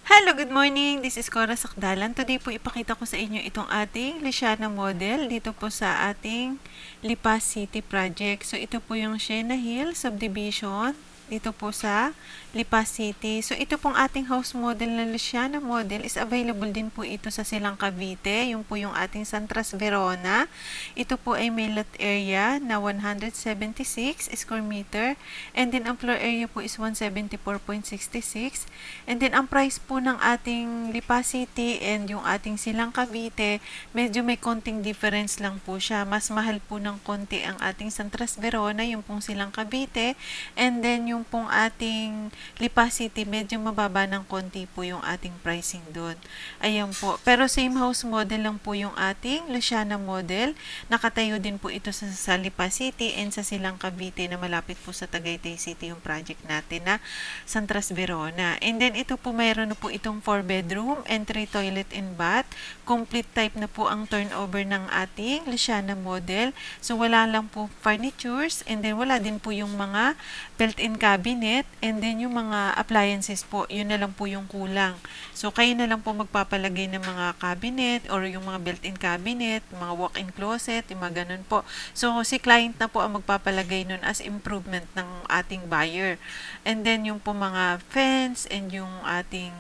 Hello, good morning. This is Cora Sakdalan. Today po ipakita ko sa inyo itong ating Luciana model dito po sa ating Lipa City project. So ito po yung Sienna Hill subdivision dito po sa Lipa City. So ito pong ating house model na Luciana model is available din po ito sa Silang Cavite. Yung po yung ating Santras Verona. Ito po ay may lot area na 176 square meter and then ang floor area po is 174.66 and then ang price po ng ating Lipa City and yung ating Silang Cavite, medyo may konting difference lang po siya. Mas mahal po ng konti ang ating Santras Verona, yung pong Silang Cavite, and then yung pong ating Lipa City, medyo mababa ng konti po yung ating pricing doon. Ayan po. Pero same house model lang po yung ating Luciana model. Nakatayo din po ito sa Lipa City and sa Silang Cavite na malapit po sa Tagaytay City yung project natin na Santras Verona. And then ito po mayroon na po itong 4 bedroom and 3 toilet and bath. Complete type na po ang turnover ng ating Luciana model. So wala lang po furnitures and then wala din po yung mga built-in cabinet and then yung mga appliances po, yun na lang po yung kulang. So kayo na lang po magpapalagay ng mga cabinet or yung mga built-in cabinet, mga walk-in closet, yung mga ganun po. So si client na po ang magpapalagay nun as improvement ng ating buyer. And then yung po mga fence and yung ating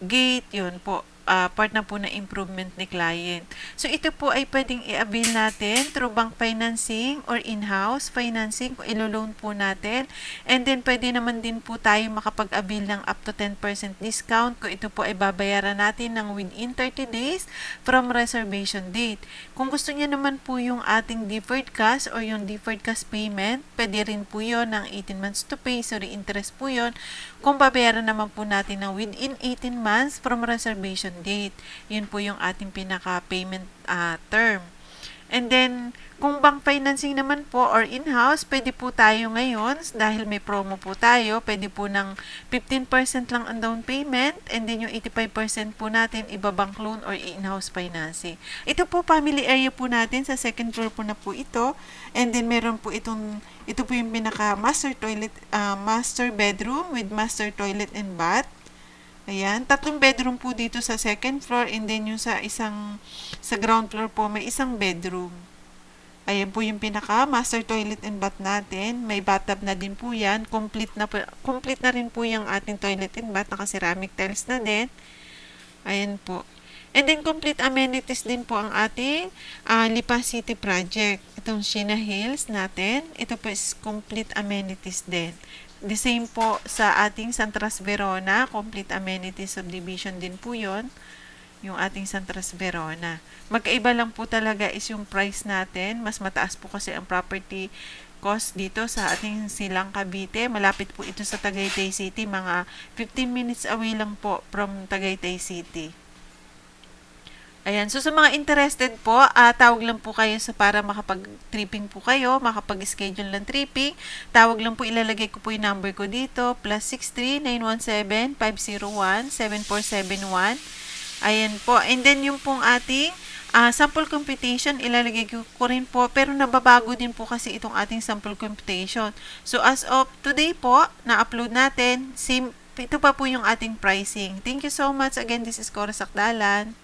gate, yun po. Part na po na improvement ni client. So, ito po ay pwedeng i-avail natin through bank financing or in-house financing kung ilo-loan po natin. And then, pwede naman din po tayo makapag-avail ng up to 10% discount kung ito po ay babayaran natin ng within 30 days from reservation date. Kung gusto niya naman po yung ating deferred cash or yung deferred cash payment, pwede rin po yun ng 18 months to pay. So, interest po yun. Kung babayaran naman po natin ng within 18 months from reservation date. Yun po yung ating pinaka-payment term. And then, kung bank financing naman po or in-house, pwede po tayo ngayon, dahil may promo po tayo, pwede po ng 15% lang ang down payment and then yung 85% po natin iba-bank loan or in-house financing. Ito po, family area po natin, sa second floor po na po ito. And then, meron po ito po yung pinaka-master toilet, master bedroom with master toilet and bath. Ayan, 3 bedroom po dito sa second floor and then yung sa ground floor po may isang bedroom. Ayan po yung pinaka master toilet and bath natin. May bathtub na din po yan. Complete na rin po yung ating toilet and bath. Naka-ceramic tiles na din. Ayan po. And then complete amenities din po ang ating Lipa City project. Itong Sienna Hills natin. Ito po is complete amenities din. The same po sa ating Santras Verona, complete amenities subdivision din po yon, yung ating Santras Verona. Magkaiba lang po talaga is yung price natin. Mas mataas po kasi ang property cost dito sa ating Silang Cavite. Malapit po ito sa Tagaytay City. Mga 15 minutes away lang po from Tagaytay City. Ayan. So, sa mga interested po, tawag lang po kayo para makapag-tripping po kayo, makapag-schedule ng tripping. Tawag lang po, ilalagay ko po yung number ko dito, +63 917 501 7471. Ayan po. And then, yung pong ating sample computation, ilalagay ko rin po, pero nababago din po kasi itong ating sample computation. So, as of today po, na-upload natin, ito pa po yung ating pricing. Thank you so much. Again, this is Cora Sakdalan.